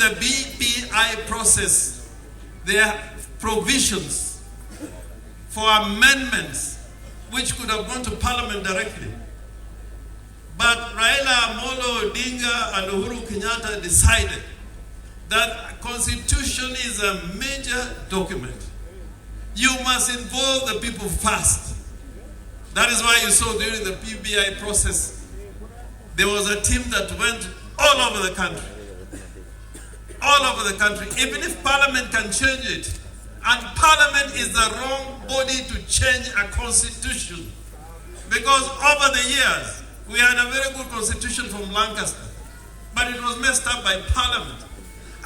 the BBI process, there are provisions for amendments which could have gone to Parliament directly. But Raila Amolo Odinga and Uhuru Kenyatta decided that Constitution is a major document. You must involve the people first. That is why you saw during the PBI process, there was a team that went all over the country. All over the country. Even if Parliament can change it, and Parliament is the wrong body to change a constitution. Because over the years, we had a very good constitution from Lancaster, but it was messed up by Parliament.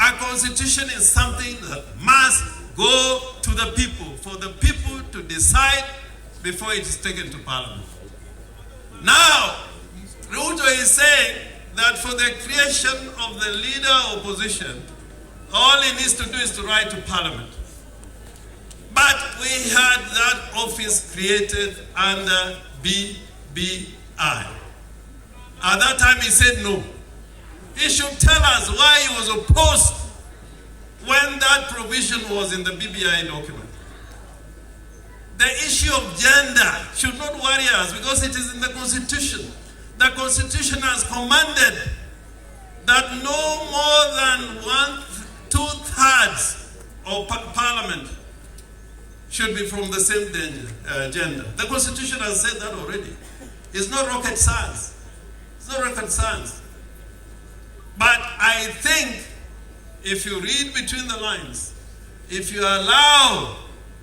A constitution is something that must go to the people, for the people to decide before it is taken to Parliament. Now, Ruto is saying that for the creation of the leader opposition, all he needs to do is to write to Parliament. But we had that office created under BBI. At that time he said no. He should tell us why he was opposed when that provision was in the BBI document. The issue of gender should not worry us because it is in the Constitution. The Constitution has commanded that no more than 2/3 of Parliament should be from the same gender. The Constitution has said that already. It's not rocket science. It's not rocket science. But I think if you read between the lines, if you allow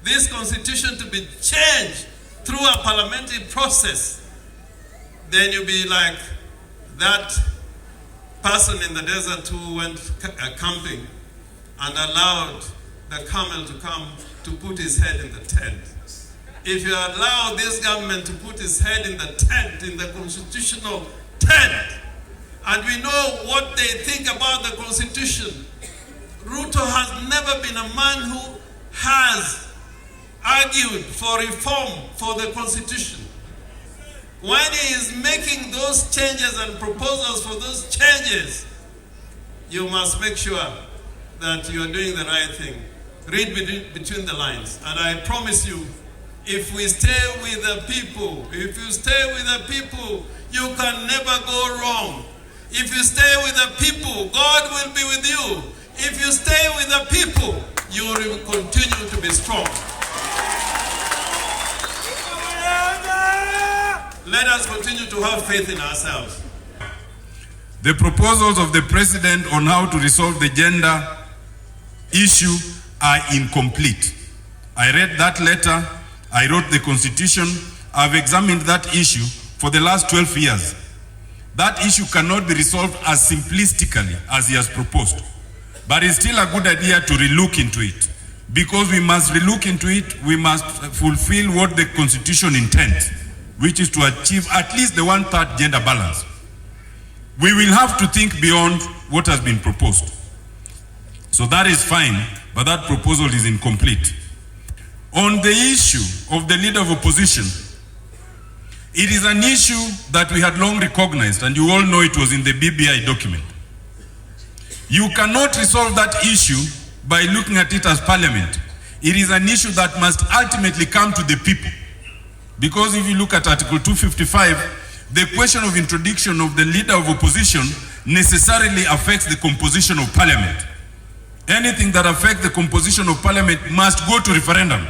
this Constitution to be changed through a parliamentary process, then you'll be like that person in the desert who went camping and allowed the camel to come to put his head in the tent. If you allow this government to put his head in the tent, in the constitutional tent, and we know what they think about the Constitution, Ruto has never been a man who has argued for reform for the Constitution. When he is making those changes and proposals for those changes, you must make sure that you are doing the right thing. Read between the lines. And I promise you, if we stay with the people, if you stay with the people, you can never go wrong. If you stay with the people, God will be with you. If you stay with the people, you will continue to be strong. Let us continue to have faith in ourselves. The proposals of the president on how to resolve the gender issue are incomplete. I read that letter, I wrote the Constitution, I've examined that issue for the last 12 years. That issue cannot be resolved as simplistically as he has proposed. But it's still a good idea to relook into it. Because we must relook into it, we must fulfill what the Constitution intends, which is to achieve at least the 1/3 gender balance. We will have to think beyond what has been proposed. So that is fine, but that proposal is incomplete. On the issue of the leader of opposition, it is an issue that we had long recognized, and you all know it was in the BBI document. You cannot resolve that issue by looking at it as parliament. It is an issue that must ultimately come to the people. Because if you look at Article 255, the question of introduction of the leader of opposition necessarily affects the composition of parliament. Anything that affects the composition of parliament must go to referendum.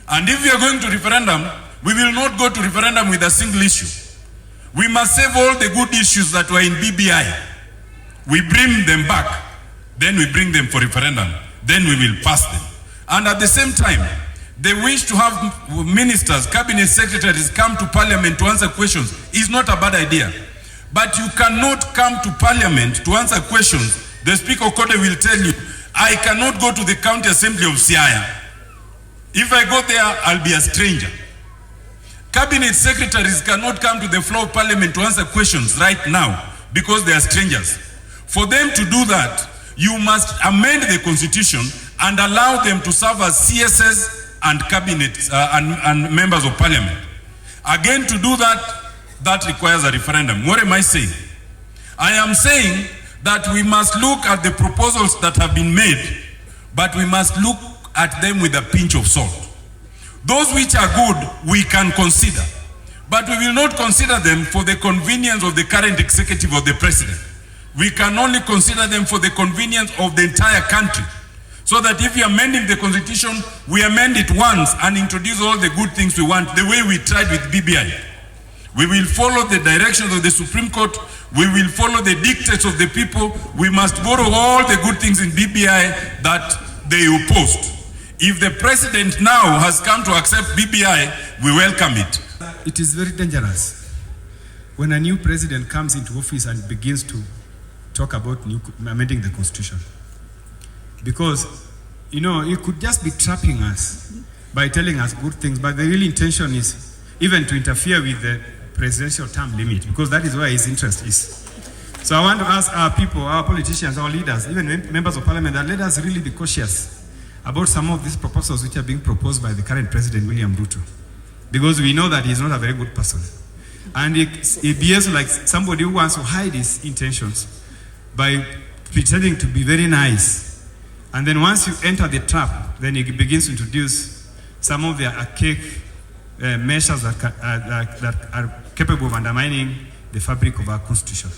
And if we are going to referendum, we will not go to referendum with a single issue. We must save all the good issues that were in BBI. We bring them back, then we bring them for referendum, then we will pass them. And at the same time, the wish to have ministers, cabinet secretaries come to parliament to answer questions is not a bad idea. But you cannot come to parliament to answer questions. The Speaker Okode will tell you, I cannot go to the county assembly of Siaya. If I go there, I'll be a stranger. Cabinet secretaries cannot come to the floor of parliament to answer questions right now because they are strangers. For them to do that, you must amend the constitution and allow them to serve as CSS and cabinet and members of parliament. Again, to do that, that requires a referendum. What am I saying? I am saying that we must look at the proposals that have been made, but we must look at them with a pinch of salt. Those which are good, we can consider, but we will not consider them for the convenience of the current executive or the president. We can only consider them for the convenience of the entire country. So that if we are amending the constitution, we amend it once and introduce all the good things we want, the way we tried with BBI. We will follow the directions of the Supreme Court. We will follow the dictates of the people. We must borrow all the good things in BBI that they opposed. If the president now has come to accept BBI, we welcome it. It is very dangerous when a new president comes into office and begins to talk about amending the constitution. Because, you know, you could just be trapping us by telling us good things, but the real intention is even to interfere with the presidential term limit, because that is where his interest is. So I want to ask our people, our politicians, our leaders, even members of parliament, that let us really be cautious about some of these proposals which are being proposed by the current president, William Ruto. Because we know that he's not a very good person. And he behaves like somebody who wants to hide his intentions by pretending to be very nice. And then once you enter the trap, then he begins to introduce some of the archaic measures that are capable of undermining the fabric of our constitution.